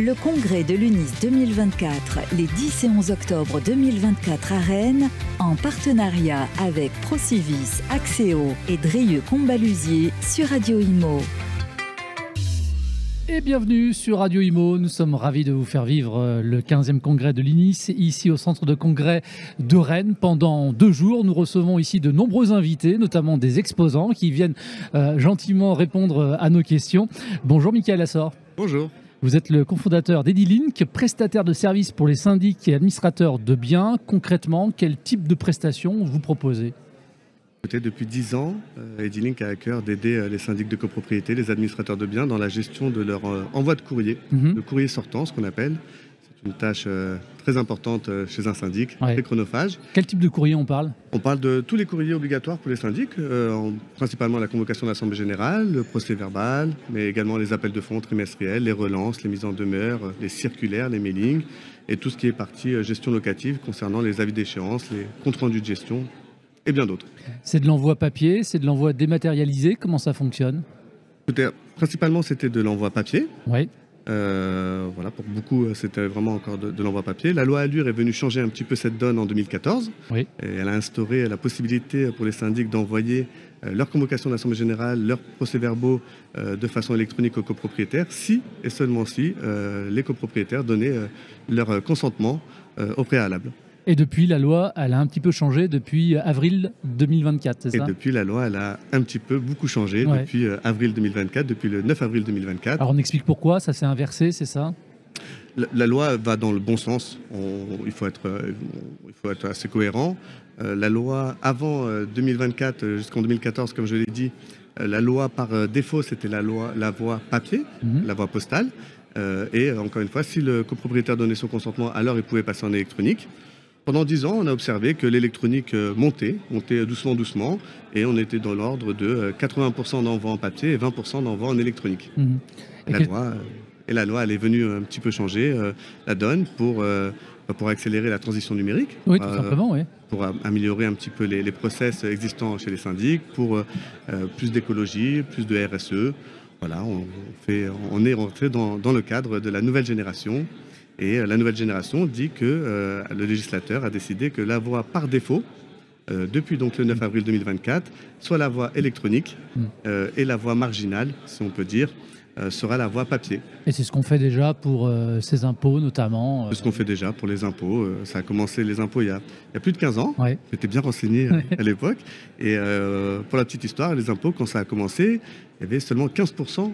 Le congrès de l'UNIS 2024, les 10 et 11 octobre 2024 à Rennes, en partenariat avec Procivis, Axéo et Drieux-Combalusier sur Radio Imo. Et bienvenue sur Radio Imo. Nous sommes ravis de vous faire vivre le 15e congrès de l'UNIS ici au centre de congrès de Rennes. Pendant 2 jours, nous recevons ici de nombreux invités, notamment des exposants qui viennent gentiment répondre à nos questions. Bonjour Michael Assor. Bonjour. Vous êtes le cofondateur d'Edilink, prestataire de services pour les syndics et administrateurs de biens. Concrètement, quel type de prestations vous proposez ? Depuis 10 ans, Edilink a à cœur d'aider les syndics de copropriété, les administrateurs de biens dans la gestion de leur envoi de courrier, le courrier sortant, ce qu'on appelle. C'est une tâche très importante chez un syndic, très chronophage. Quel type de courrier on parle ? On parle de tous les courriers obligatoires pour les syndics, principalement la convocation de l'Assemblée générale, le procès verbal, mais également les appels de fonds trimestriels, les relances, les mises en demeure, les circulaires, les mailings, et tout ce qui est partie gestion locative concernant les avis d'échéance, les comptes rendus de gestion, et bien d'autres. C'est de l'envoi papier, c'est de l'envoi dématérialisé, comment ça fonctionne ? Principalement, c'était de l'envoi papier. Oui. Voilà, pour beaucoup, c'était vraiment encore de l'envoi papier. La loi Allure est venue changer un petit peu cette donne en 2014. Oui. Et elle a instauré la possibilité pour les syndics d'envoyer leur convocation d'assemblée générale, leurs procès-verbaux de façon électronique aux copropriétaires, si et seulement si les copropriétaires donnaient leur consentement au préalable. Et depuis, la loi, elle a un petit peu changé depuis avril 2024, c'est ça ? Et depuis, la loi, elle a un petit peu beaucoup changé depuis avril 2024, depuis le 9 avril 2024. Alors on explique pourquoi, ça s'est inversé, c'est ça ? La loi va dans le bon sens, il faut être assez cohérent. La loi, avant 2024 jusqu'en 2014, comme je l'ai dit, la loi par défaut, c'était la voie papier, la voie postale. Et encore une fois, si le copropriétaire donnait son consentement, alors il pouvait passer en électronique. Pendant 10 ans, on a observé que l'électronique montait doucement, et on était dans l'ordre de 80% d'envoi en papier et 20% d'envoi en électronique. La loi, elle est venue un petit peu changer la donne pour accélérer la transition numérique. Oui, tout simplement, oui. Pour améliorer un petit peu les process existants chez les syndics, pour plus d'écologie, plus de RSE. Voilà, on est rentré dans le cadre de la nouvelle génération. Et la nouvelle génération dit que le législateur a décidé que la voie par défaut, depuis donc le 9 avril 2024, soit la voie électronique et la voie marginale, si on peut dire, sera la voie papier. Et c'est ce qu'on fait déjà pour ces impôts notamment C'est ce qu'on fait déjà pour les impôts. Ça a commencé les impôts il y a plus de 15 ans. Ouais. J'étais bien renseigné à l'époque. Et pour la petite histoire, les impôts, quand ça a commencé, il y avait seulement 15%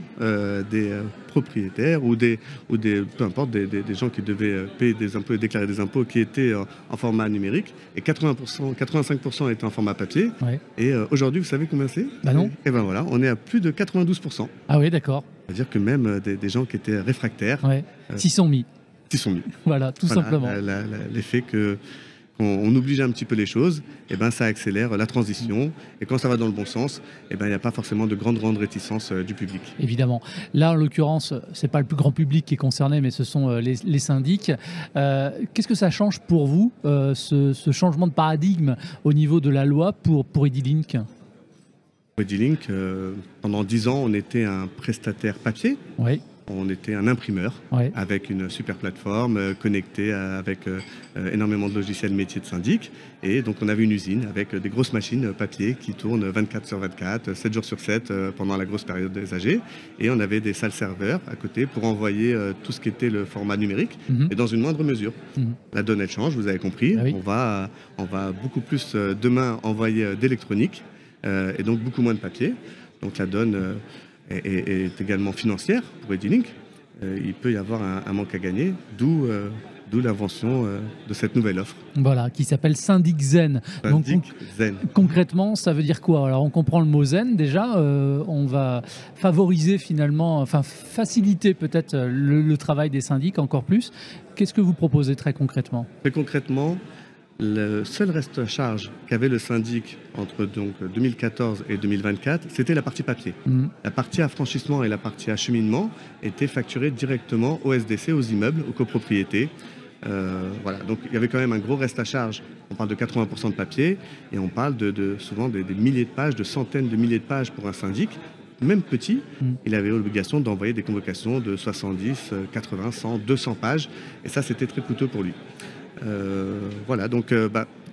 des propriétaires ou peu importe, des gens qui devaient payer des impôts et déclarer des impôts qui étaient en format numérique. Et 85% étaient en format papier. Ouais. Et aujourd'hui, vous savez combien c'est ? Bah non. Et ben voilà, on est à plus de 92%. Ah oui, d'accord. C'est-à-dire que même des gens qui étaient réfractaires s'y sont mis. Voilà, tout simplement. L'effet qu'on oblige un petit peu les choses, et ben ça accélère la transition. Et quand ça va dans le bon sens, et ben il n'y a pas forcément de grande réticence du public. Évidemment. Là, en l'occurrence, c'est pas le plus grand public qui est concerné, mais ce sont les syndics. Qu'est-ce que ça change pour vous, ce changement de paradigme au niveau de la loi pour Edilink ? Edilink, pendant 10 ans, on était un prestataire papier. Oui. On était un imprimeur avec une super plateforme connectée avec énormément de logiciels métiers de syndic. Et donc on avait une usine avec des grosses machines papier qui tournent 24/24, 7 jours sur 7 pendant la grosse période des AG. Et on avait des salles serveurs à côté pour envoyer tout ce qui était le format numérique et dans une moindre mesure. La donne elle change, vous avez compris. Ah oui. On va beaucoup plus demain envoyer d'électronique et donc beaucoup moins de papier. Donc la donne est également financière pour Edilink. Il peut y avoir un manque à gagner, d'où l'invention de cette nouvelle offre. Voilà, qui s'appelle Syndic Zen. Zen. Concrètement, ça veut dire quoi ? Alors on comprend le mot Zen déjà, on va favoriser finalement, faciliter peut-être le travail des syndics encore plus. Qu'est-ce que vous proposez très concrètement ? Très concrètement, le seul reste à charge qu'avait le syndic entre donc 2014 et 2024, c'était la partie papier. La partie affranchissement et la partie acheminement étaient facturées directement aux SDC, aux immeubles, aux copropriétés. Voilà. Donc il y avait quand même un gros reste à charge. On parle de 80% de papier et on parle souvent des milliers de pages, de centaines de milliers de pages pour un syndic. même petit, il avait l'obligation d'envoyer des convocations de 70, 80, 100, 200 pages. Et ça, c'était très coûteux pour lui. Voilà, donc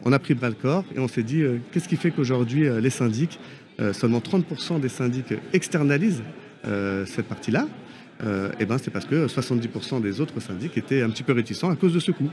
on a pris bras le corps et on s'est dit, qu'est-ce qui fait qu'aujourd'hui, les syndics, seulement 30% des syndics externalisent cette partie-là? C'est parce que 70% des autres syndics étaient un petit peu réticents à cause de ce coût.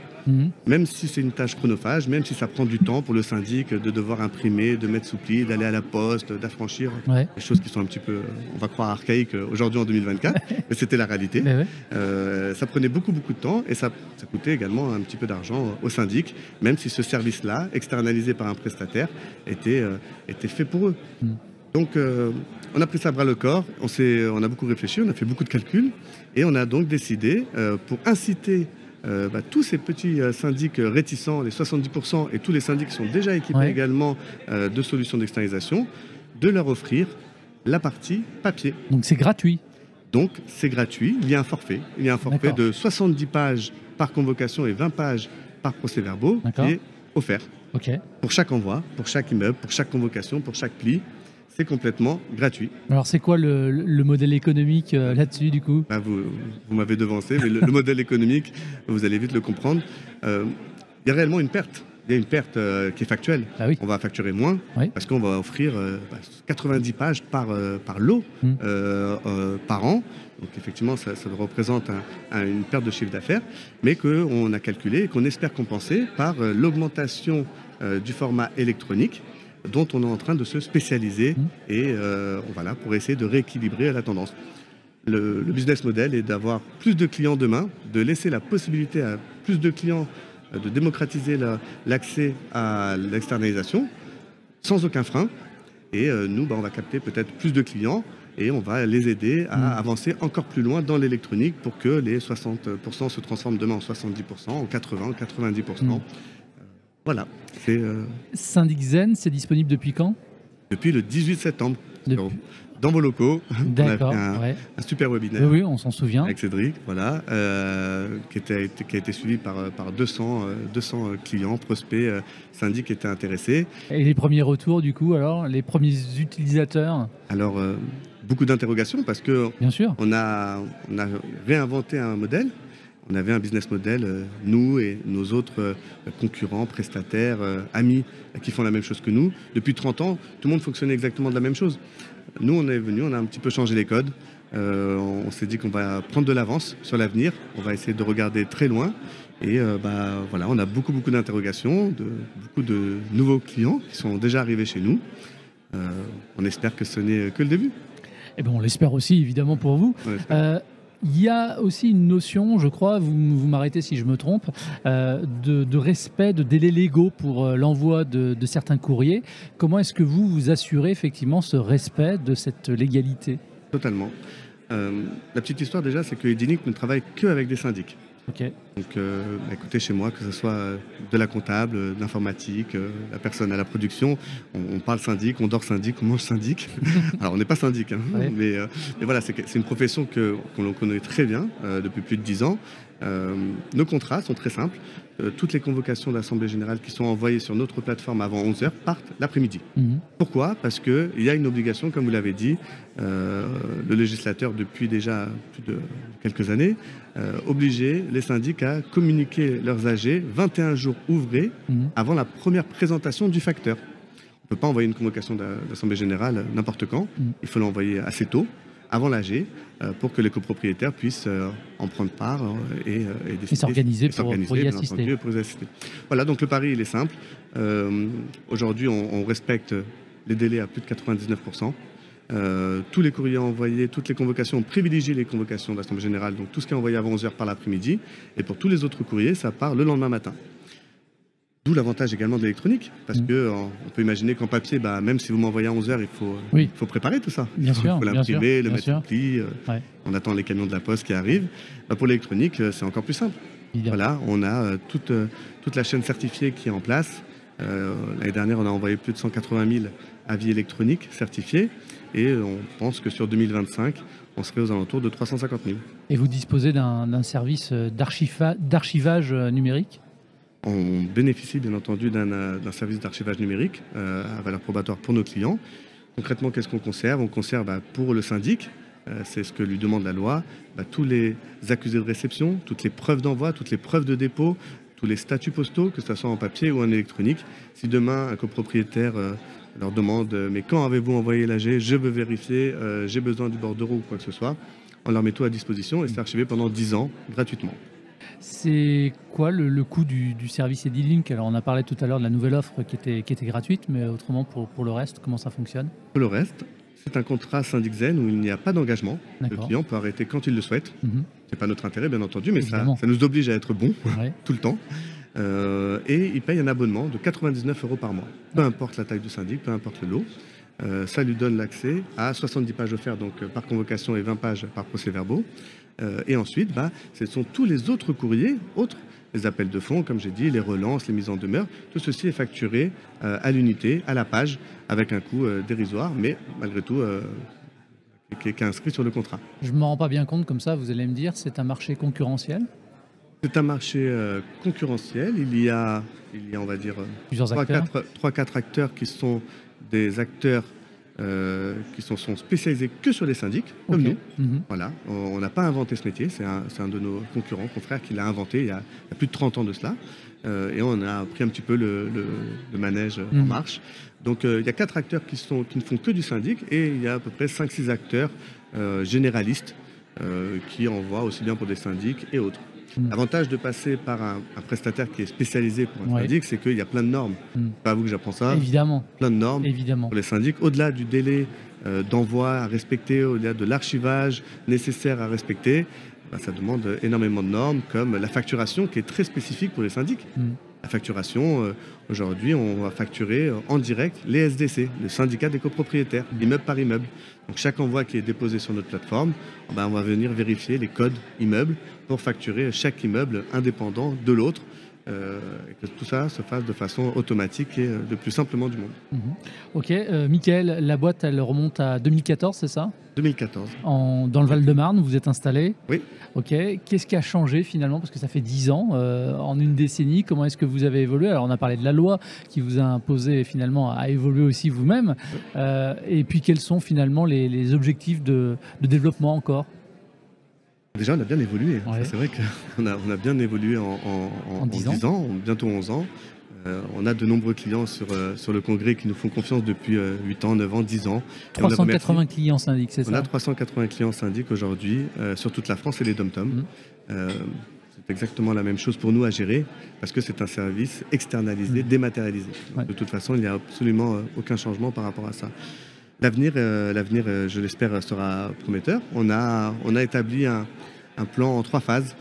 Même si c'est une tâche chronophage, même si ça prend du temps pour le syndic de devoir imprimer, de mettre sous pli, d'aller à la poste, d'affranchir, des choses qui sont un petit peu, on va croire, archaïques aujourd'hui en 2024, mais c'était la réalité. Ça prenait beaucoup de temps et ça coûtait également un petit peu d'argent au syndic, même si ce service-là, externalisé par un prestataire, était fait pour eux. Donc, on a pris ça à bras le corps, on a beaucoup réfléchi, on a fait beaucoup de calculs, et on a donc décidé, pour inciter tous ces petits syndics réticents, les 70%, et tous les syndics qui sont déjà équipés également de solutions d'externalisation, de leur offrir la partie papier. Donc c'est gratuit? Donc c'est gratuit, il y a un forfait. Il y a un forfait de 70 pages par convocation et 20 pages par procès-verbaux qui est offert. Pour chaque envoi, pour chaque immeuble, pour chaque convocation, pour chaque pli. C'est complètement gratuit. Alors c'est quoi le modèle économique là-dessus du coup? Vous m'avez devancé, mais le modèle économique, vous allez vite le comprendre. Il y a réellement une perte. Il y a une perte qui est factuelle. On va facturer moins parce qu'on va offrir 90 pages par lot par an. Donc effectivement, ça représente une perte de chiffre d'affaires, mais qu'on a calculé et qu'on espère compenser par l'augmentation du format électronique, dont on est en train de se spécialiser et voilà, pour essayer de rééquilibrer la tendance. Le business model est d'avoir plus de clients demain, de laisser la possibilité à plus de clients de démocratiser l'accès à l'externalisation sans aucun frein. Et nous, on va capter peut-être plus de clients et on va les aider à avancer encore plus loin dans l'électronique pour que les 60% se transforment demain en 70%, en 80%, en 90%. Voilà. Syndic Zen, c'est disponible depuis quand? Depuis le 18 septembre. Dans vos locaux, on a fait un super webinaire. Oui, on s'en souvient. Avec Cédric, voilà, qui a été suivi par 200 clients, prospects, syndics qui étaient intéressés. Et les premiers retours, du coup, alors, les premiers utilisateurs? Alors, beaucoup d'interrogations parce qu'on a réinventé un modèle. On avait un business model, nous et nos autres concurrents, prestataires, amis qui font la même chose que nous. Depuis 30 ans, tout le monde fonctionnait exactement de la même chose. Nous, on est venu, on a un petit peu changé les codes. On s'est dit qu'on va prendre de l'avance sur l'avenir. On va essayer de regarder très loin. Et voilà, on a beaucoup d'interrogations, beaucoup de nouveaux clients qui sont déjà arrivés chez nous. On espère que ce n'est que le début. Eh ben, on l'espère aussi, évidemment, pour vous. Il y a aussi une notion, je crois, vous m'arrêtez si je me trompe, de respect de délais légaux pour l'envoi de certains courriers. Comment est-ce que vous assurez effectivement ce respect de cette légalité? Totalement. La petite histoire déjà, c'est que Edinic ne travaille qu'avec des syndics. Donc écoutez, chez moi, que ce soit de la comptable, de l'informatique, la personne à la production, on parle syndic, on dort syndic, on mange syndic. Alors on n'est pas syndic, mais voilà, c'est une profession qu'on connaît très bien depuis plus de 10 ans. Nos contrats sont très simples. Toutes les convocations d'Assemblée Générale qui sont envoyées sur notre plateforme avant 11h partent l'après-midi. Pourquoi? Parce qu'il y a une obligation, comme vous l'avez dit, le législateur depuis déjà plus de quelques années obligeait les syndics à communiquer leurs AG 21 jours ouvrés avant la première présentation du facteur. On ne peut pas envoyer une convocation d'Assemblée Générale n'importe quand, il faut l'envoyer assez tôt, avant l'AG, pour que les copropriétaires puissent en prendre part et s'organiser pour y assister. Voilà, donc le pari, il est simple. Aujourd'hui, on respecte les délais à plus de 99%. Tous les courriers envoyés, toutes les convocations, on privilégie les convocations d'Assemblée Générale, donc tout ce qui est envoyé avant 11h par l'après-midi. Et pour tous les autres courriers, ça part le lendemain matin. D'où l'avantage également de l'électronique, parce qu'on peut imaginer qu'en papier, même si vous m'envoyez à 11h, il faut préparer tout ça. Il faut l'imprimer, le mettre en pli, on attend les camions de la poste qui arrivent. Pour l'électronique, c'est encore plus simple. Voilà, on a toute la chaîne certifiée qui est en place. L'année dernière, on a envoyé plus de 180 000 avis électroniques certifiés, et on pense que sur 2025, on serait aux alentours de 350 000. Et vous disposez d'un service d'archivage numérique? On bénéficie bien entendu d'un service d'archivage numérique à valeur probatoire pour nos clients. Concrètement, qu'est-ce qu'on conserve? On conserve pour le syndic, c'est ce que lui demande la loi, tous les accusés de réception, toutes les preuves d'envoi, toutes les preuves de dépôt, tous les statuts postaux, que ce soit en papier ou en électronique. Si demain un copropriétaire leur demande mais quand avez-vous envoyé l'AG, je veux vérifier, j'ai besoin du bordereau ou quoi que ce soit, on leur met tout à disposition et c'est archivé pendant 10 ans gratuitement. C'est quoi le coût du service Edilink? Alors on a parlé tout à l'heure de la nouvelle offre qui était gratuite, mais autrement pour le reste, comment ça fonctionne? Pour le reste, c'est un contrat syndic Zen où il n'y a pas d'engagement. Le client peut arrêter quand il le souhaite. C'est pas notre intérêt bien entendu, mais ça nous oblige à être bon tout le temps. Et il paye un abonnement de 99 € par mois. Peu importe la taille du syndic, peu importe le lot. Ça lui donne l'accès à 70 pages offertes donc, par convocation et 20 pages par procès-verbaux. Et ensuite, ce sont tous les autres courriers, les appels de fonds, comme j'ai dit, les relances, les mises en demeure. Tout ceci est facturé à l'unité, à la page, avec un coût dérisoire, mais malgré tout qui est inscrit sur le contrat. Je ne me rends pas bien compte, comme ça, vous allez me dire, c'est un marché concurrentiel? C'est un marché concurrentiel. Il y a, on va dire, 3-4 acteurs qui sont des acteurs qui sont spécialisés que sur les syndics, comme nous. Voilà. On n'a pas inventé ce métier, c'est un de nos concurrents, confrères, qui l'a inventé il y a plus de 30 ans de cela. Et on a pris un petit peu le manège en marche. Donc il y a 4 acteurs qui ne font que du syndic et il y a à peu près 5-6 acteurs généralistes qui envoient aussi bien pour des syndics et autres. L'avantage de passer par un prestataire qui est spécialisé pour un syndic, c'est qu'il y a plein de normes. Pas à vous que j'apprends ça. Évidemment. Plein de normes pour les syndics. Au-delà du délai d'envoi à respecter, au-delà de l'archivage nécessaire à respecter, ça demande énormément de normes, comme la facturation qui est très spécifique pour les syndics. La facturation, aujourd'hui, on va facturer en direct les SDC, le syndicat des copropriétaires, immeuble par immeuble. Donc chaque envoi qui est déposé sur notre plateforme, on va venir vérifier les codes immeubles pour facturer chaque immeuble indépendant de l'autre. Et que tout ça se fasse de façon automatique et le plus simplement du monde. Ok, Mickaël, la boîte elle remonte à 2014, c'est ça? 2014. Dans le Val-de-Marne, vous êtes installé? Oui. Ok, qu'est-ce qui a changé finalement? Parce que ça fait 10 ans, en une décennie, comment est-ce que vous avez évolué? Alors on a parlé de la loi qui vous a imposé finalement à évoluer aussi vous-même. Et puis quels sont finalement les objectifs de développement encore? Déjà, on a bien évolué. C'est vrai qu'on a bien évolué en 10 ans, bientôt 11 ans. On a de nombreux clients sur le congrès qui nous font confiance depuis 8 ans, 9 ans, 10 ans. 380 clients syndics, c'est ça? On a 380 clients syndics aujourd'hui sur toute la France et les dom-tom. C'est exactement la même chose pour nous à gérer parce que c'est un service externalisé, dématérialisé. Donc, de toute façon, il n'y a absolument aucun changement par rapport à ça. L'avenir, je l'espère, sera prometteur. On a établi un plan en 3 phases,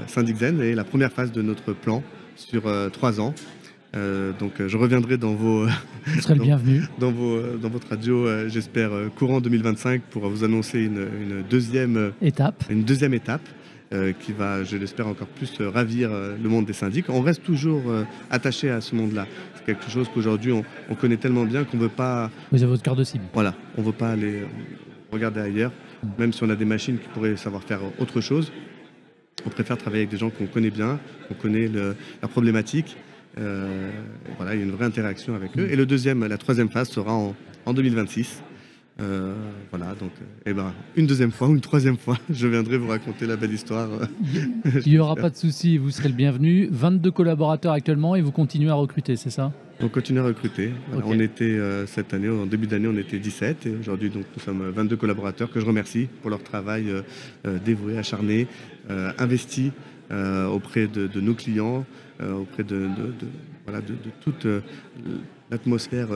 Syndic Zen, et la première phase de notre plan sur 3 ans. Donc je reviendrai dans vos vous serez le bienvenu. dans votre radio, j'espère courant 2025 pour vous annoncer une deuxième étape qui va, je l'espère, encore plus ravir le monde des syndics. On reste toujours attaché à ce monde-là. C'est quelque chose qu'aujourd'hui on connaît tellement bien qu'on ne veut pas... Vous avez votre cœur de cible. Voilà, on ne veut pas aller regarder ailleurs, même si on a des machines qui pourraient savoir faire autre chose. On préfère travailler avec des gens qu'on connaît bien, qu'on connaît la problématique. Voilà, il y a une vraie interaction avec eux. Et la troisième phase sera en 2026. Voilà, donc une deuxième fois ou une troisième fois, je viendrai vous raconter la belle histoire. Il n'y aura pas de souci, vous serez le bienvenu. 22 collaborateurs actuellement et vous continuez à recruter, c'est ça? On continue à recruter. Voilà, on était cette année, en début d'année, on était 17 et aujourd'hui donc nous sommes 22 collaborateurs que je remercie pour leur travail dévoué, acharné, investi auprès de nos clients, auprès de toute l'atmosphère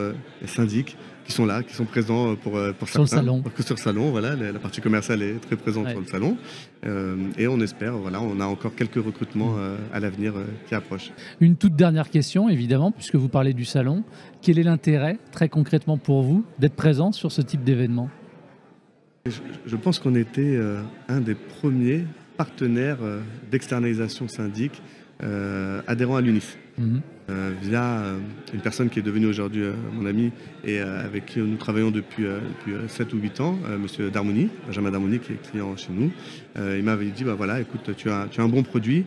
syndic qui sont là, qui sont présents pour sur certains. Sur le salon, voilà, la partie commerciale est très présente sur le salon. Et on espère, voilà, on a encore quelques recrutements à l'avenir qui approchent. Une toute dernière question, évidemment, puisque vous parlez du salon. Quel est l'intérêt, très concrètement pour vous, d'être présent sur ce type d'événement? Je pense qu'on était un des premiers partenaires d'externalisation syndic adhérents à l'UNIS. via une personne qui est devenue aujourd'hui mon ami et avec qui nous travaillons depuis 7 ou 8 ans, monsieur Darmouni, Benjamin Darmouni, qui est client chez nous. Il m'avait dit, bah voilà, écoute, tu as un bon produit,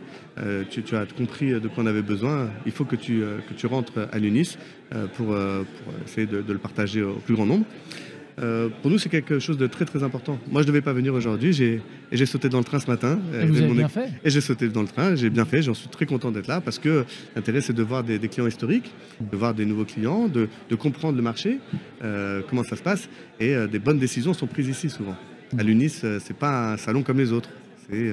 tu as compris de quoi on avait besoin, il faut que tu rentres à l'UNIS pour essayer de le partager au plus grand nombre. Pour nous, c'est quelque chose de très très important. Moi, je ne devais pas venir aujourd'hui, j'ai sauté dans le train ce matin. Et vous avez bien fait. Et j'ai sauté dans le train, j'ai bien fait, j'en suis très content d'être là parce que l'intérêt, c'est de voir des clients historiques, de voir des nouveaux clients, de comprendre le marché, comment ça se passe, et des bonnes décisions sont prises ici souvent. À l'UNIS, c'est pas un salon comme les autres. C'est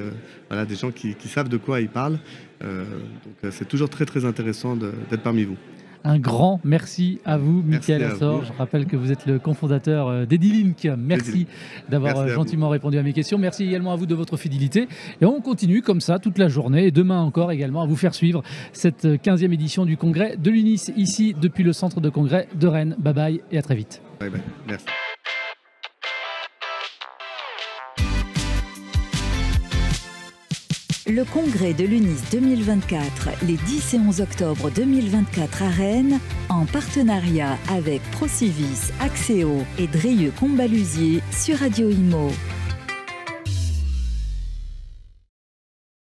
voilà, des gens qui savent de quoi ils parlent. Donc c'est toujours très très intéressant d'être parmi vous. Un grand merci à vous, Michael Assor. Je rappelle que vous êtes le cofondateur d'Edilink. Merci d'avoir gentiment répondu à mes questions. Merci également à vous de votre fidélité. Et on continue comme ça toute la journée et demain encore également à vous faire suivre cette 15e édition du congrès de l'UNIS ici depuis le centre de congrès de Rennes. Bye bye et à très vite. Bye bye. Merci. Le congrès de l'UNIS 2024, les 10 et 11 octobre 2024 à Rennes, en partenariat avec Procivis, Axéo et Drieux Combalusier sur Radio Imo.